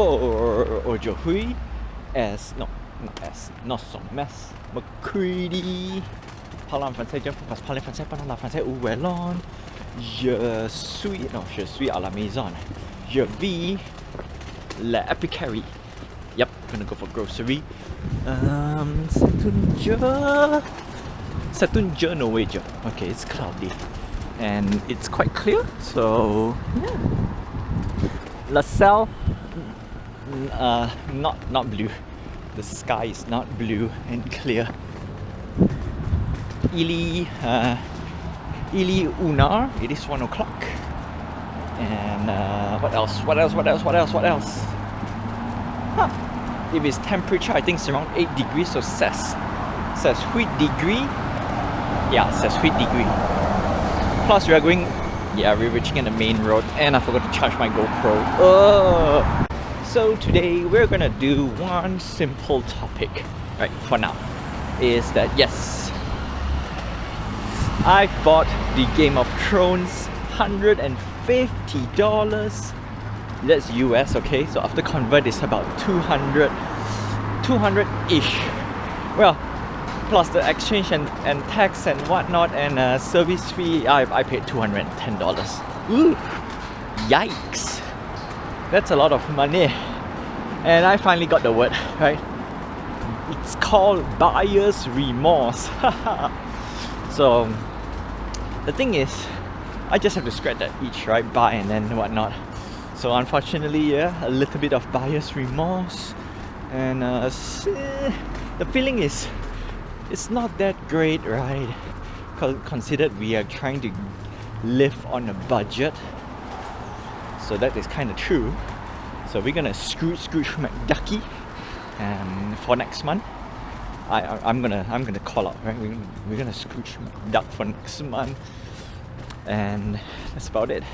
我就會 not some mess McCready parlant français je peux parler français pendant la français où est l'on je suis à la maison je vis l'épicerie yep gonna go for grocery c'est un journal wager okay it's cloudy and it's quite clear so yeah La Salle not blue. The sky is not blue and clear. Ili Unar, it is 1 o'clock. And what else? Huh. If it's temperature, I think it's around 8 degrees, so says 8 degree. Yeah, says 8 degree. Plus we are going, yeah, we're reaching in the main road and I forgot to charge my GoPro. So today we're gonna do one simple topic, right, for now, is that yes, I've bought the Game of Thrones $150, that's US, okay, so after convert it's about 200-ish, well, plus the exchange and tax and whatnot and service fee, I paid $210. Ooh, yikes! That's a lot of money. And I finally got the word, right? It's called buyer's remorse. So the thing is, I just have to scratch that itch, right? Buy and then whatnot. So unfortunately, yeah, a little bit of buyer's remorse. And the feeling is, it's not that great, right? Considered we are trying to live on a budget. So that is kind of true. So we're gonna Scrooge McDucky for next month. I'm gonna call out, right? We're gonna Scrooge McDuck for next month, and that's about it.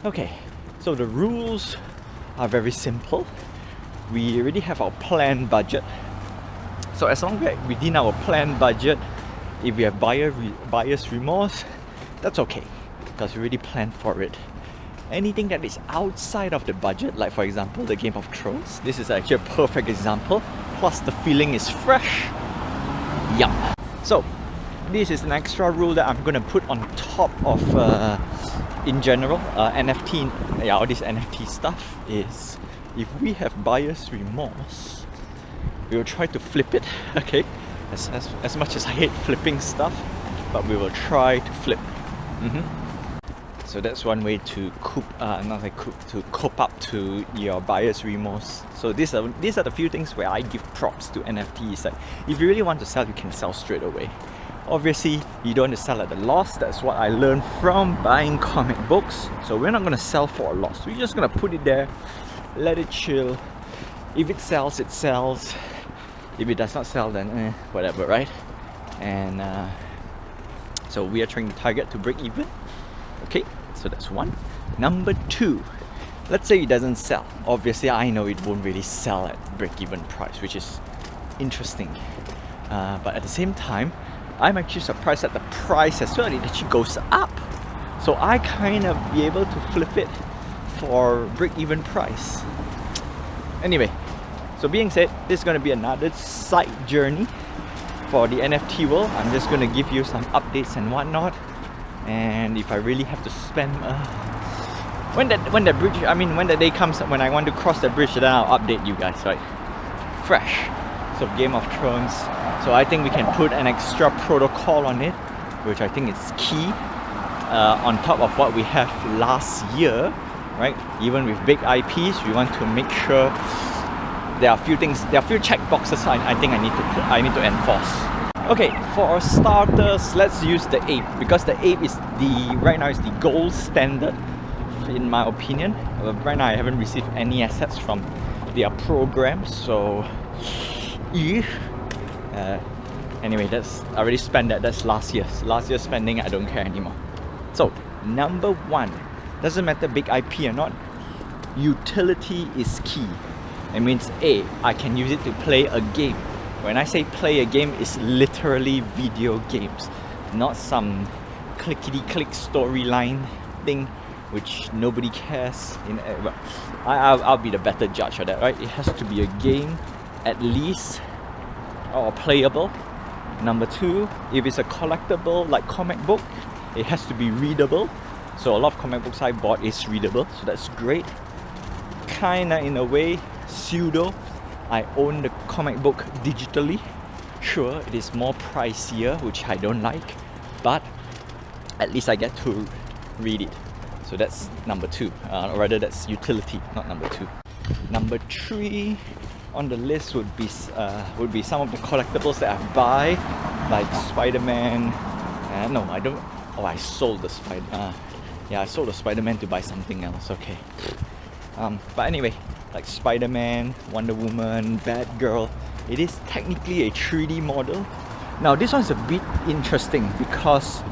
Okay, so the rules are very simple. We already have our planned budget. So as long as we're within our planned budget, if we have buyer's remorse, that's okay, because we already planned for it. Anything that is outside of the budget, like for example the Game of Thrones, this is actually a perfect example, plus the feeling is fresh. Yup. So this is an extra rule that I'm gonna put on top of in general NFT, yeah, all this NFT stuff is, if we have buyer's remorse, we will try to flip it, okay? As much as I hate flipping stuff, but we will try to flip. So that's one way to cope up to your buyer's remorse. So these are the few things where I give props to NFTs. Like if you really want to sell, you can sell straight away. Obviously, you don't want to sell at a loss. That's what I learned from buying comic books. So we're not going to sell for a loss. We're just going to put it there, let it chill. If it sells, it sells. If it does not sell, then whatever, right? And so we are trying to target to break even. Okay, so that's one. Number two, let's say it doesn't sell. Obviously, I know it won't really sell at break-even price, which is interesting. But at the same time, I'm actually surprised at the price as well. It actually goes up. So I kind of be able to flip it for break-even price. Anyway, so being said, this is going to be another side journey for the NFT world. I'm just going to give you some updates and whatnot. And if I really have to spend when the day comes when I want to cross the bridge, then I'll update you guys, right? Fresh. So Game of Thrones. So I think we can put an extra protocol on it, which I think is key. On top of what we have last year, right? Even with big IPs, we want to make sure there are a few check boxes I think I need to enforce. Okay, for starters, let's use the ape, because the ape is right now is the gold standard in my opinion. Right now I haven't received any assets from their program, so anyway, I already spent that. That's last year's spending. I don't care anymore. So number one, doesn't matter big IP or not, utility is key. It means I can use it to play a game. When I say play a game, it's literally video games, not some clickety-click storyline thing which nobody cares. I'll be the better judge of that, right? It has to be a game at least, or playable. Number two, if it's a collectible like comic book, it has to be readable. So a lot of comic books I bought is readable, so that's great. Kinda in a way, pseudo, I own the comic book digitally. Sure, it is more pricier, which I don't like, but at least I get to read it. So that's number two, or rather that's utility, not number two. Number three on the list would be some of the collectibles that I buy, like Spider-Man. No, I don't. Oh, I sold the yeah, I sold the Spider-Man to buy something else. Okay. But anyway, like Spider-Man, Wonder Woman, Batgirl. It is technically a 3D model. Now this one's a bit interesting because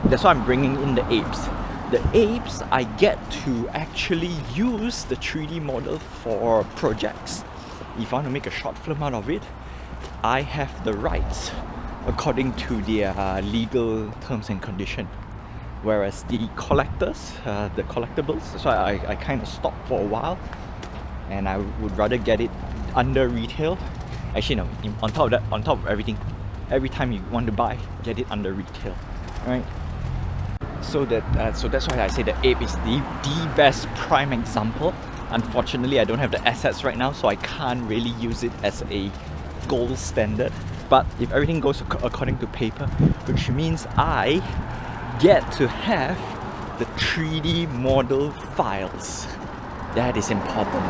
that's why I'm bringing in the apes. The apes, I get to actually use the 3D model for projects. If I want to make a short film out of it, I have the rights according to their legal terms and conditions. Whereas the collectors, the collectibles, that's why I kind of stopped for a while, and I would rather get it under retail. Actually no, on top of that, on top of everything, every time you want to buy, get it under retail, right? So that's why I say the ape is the best prime example. Unfortunately, I don't have the assets right now, so I can't really use it as a gold standard. But if everything goes according to paper, which means I get to have the 3D model files. That is important,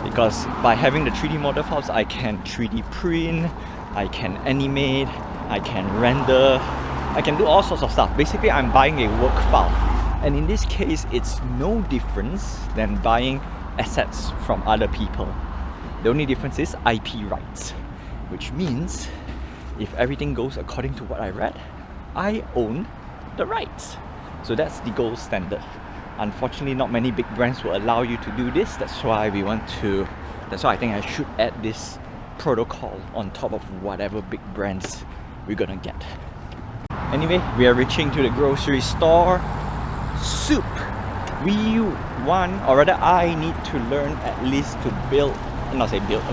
because by having the 3D model files, I can 3D print, I can animate, I can render, I can do all sorts of stuff. Basically, I'm buying a work file. And in this case, it's no difference than buying assets from other people. The only difference is IP rights, which means if everything goes according to what I read, I own the rights. So that's the gold standard. Unfortunately, not many big brands will allow you to do this. That's why I think I should add this protocol on top of whatever big brands we're gonna get. Anyway, we are reaching to the grocery store. Soup. I need to learn at least to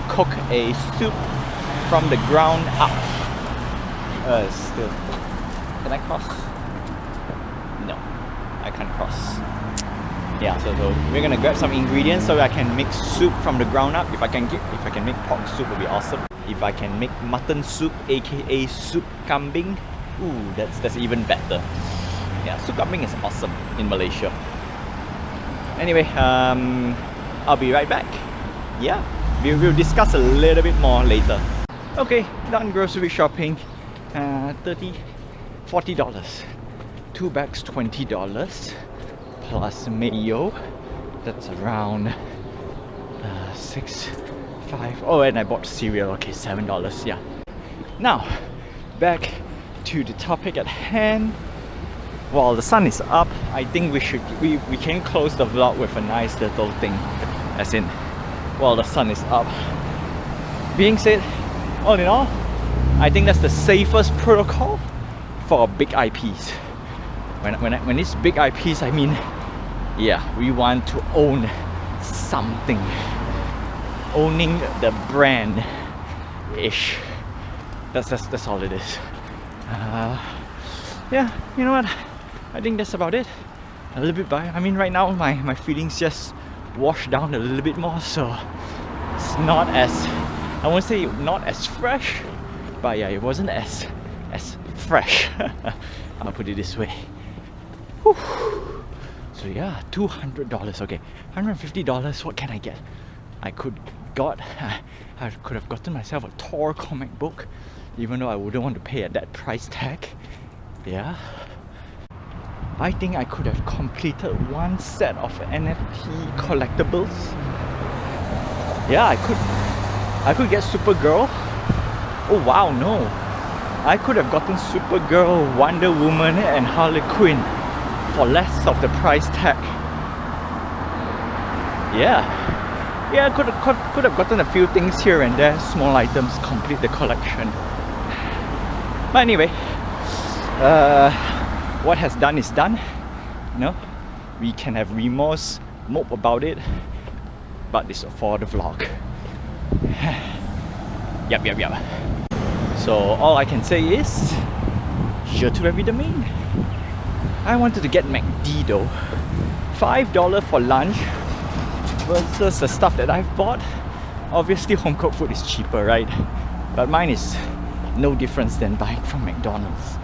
cook a soup from the ground up. Still, can I cross? No, I can't cross. Yeah, so we're gonna grab some ingredients so I can make soup from the ground up. If I can make pork soup, it'll be awesome. If I can make mutton soup, aka soup kambing, ooh, that's even better. Yeah, soup kambing is awesome in Malaysia. Anyway, I'll be right back. Yeah, we'll discuss a little bit more later. Okay, done grocery shopping. $40. 2 bags, $20 plus mayo. That's around 5. Oh, and I bought cereal. Okay, $7. Yeah. Now, back to the topic at hand. While the sun is up, I think we can close the vlog with a nice little thing, as in, while the sun is up. Being said, all in all, I think that's the safest protocol for big IPs. When it's big IPs, I mean, yeah, we want to own something, owning the brand ish. That's all it is. Yeah, you know what? I think that's about it. A little bit by. I mean, right now my feelings just washed down a little bit more, so it's not as, I won't say not as fresh, but yeah, it wasn't as fresh. I'll put it this way. Whew. So yeah, $200. Okay, $150. What can I get? I could have gotten myself a Thor comic book, even though I wouldn't want to pay at that price tag. Yeah, I think I could have completed one set of NFT collectibles. Yeah, I could get Supergirl. Oh wow, no, I could have gotten Supergirl, Wonder Woman and Harley Quinn for less of the price tag. Yeah, I could have gotten a few things here and there, small items, complete the collection. But anyway, what has done is done. You know, we can have remorse, mope about it, but it's for the vlog. Yep. So all I can say is, je te revis demain. I wanted to get McD though. $5 for lunch versus the stuff that I've bought. Obviously home cooked food is cheaper, right? But mine is no difference than buying from McDonald's.